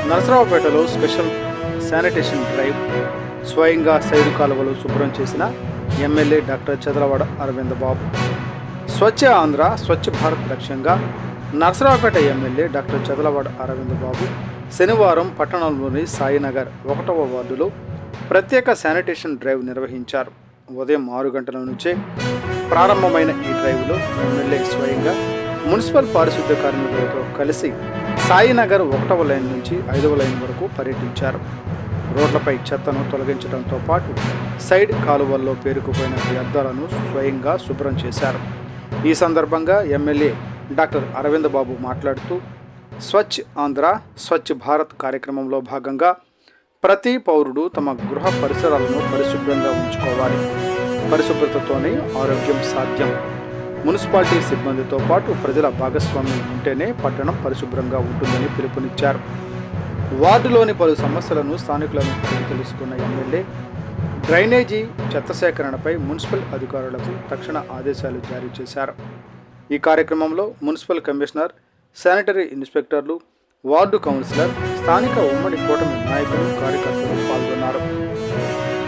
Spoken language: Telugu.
నరసరావుపేటలో స్పెషల్ శానిటేషన్ డ్రైవ్ స్వయంగా సైడు కాలువలు శుభ్రం చేసిన ఎమ్మెల్యే డాక్టర్ చదలవాడ అరవింద్ బాబు. స్వచ్ఛ ఆంధ్ర స్వచ్ఛ భారత్ లక్ష్యంగా నరసరావుపేట ఎమ్మెల్యే డాక్టర్ చదలవాడ అరవింద్ బాబు శనివారం పట్టణంలోని సాయినగర్ 1వ వార్డులో ప్రత్యేక శానిటేషన్ డ్రైవ్ నిర్వహించారు. ఉదయం 6 గంటల నుంచే ప్రారంభమైన ఈ డ్రైవ్లో ఎమ్మెల్యే స్వయంగా మున్సిపల్ పారిశుద్ధ్య కార్మికులతో కలిసి సాయినగర్ 1వ లైన్ నుంచి 5వ లైన్ వరకు పర్యటించారు. రోడ్లపై చెత్తను తొలగించడంతో పాటు సైడ్ కాలువల్లో పేరుకుపోయిన వ్యర్థాలను స్వయంగా శుభ్రం చేశారు. ఈ సందర్భంగా ఎమ్మెల్యే డాక్టర్ అరవింద్ బాబు మాట్లాడుతూ స్వచ్ఛ ఆంధ్ర స్వచ్ఛ భారత్ కార్యక్రమంలో భాగంగా ప్రతి పౌరుడు తమ గృహ పరిసరాలను పరిశుభ్రంగా ఉంచుకోవాలి. పరిశుభ్రతతోనే ఆరోగ్యం సాధ్యం. మున్సిపాలిటీ సిబ్బందితో పాటు ప్రజల భాగస్వామ్యం ఉంటేనే పట్టణం పరిశుభ్రంగా ఉంటుందని పిలుపునిచ్చారు. వార్డులోని పలు సమస్యలను స్థానికులను అడిగి తెలుసుకున్న ఎమ్మెల్యే డ్రైనేజీ, చెత్త సేకరణపై మున్సిపల్ అధికారులకు తక్షణ ఆదేశాలు జారీ చేశారు. ఈ కార్యక్రమంలో మున్సిపల్ కమిషనర్, శానిటరీ ఇన్స్పెక్టర్లు, వార్డు కౌన్సిలర్, స్థానిక ఉమ్మడి కూటమి నాయకులు, కార్యకర్తలు పాల్గొన్నారు.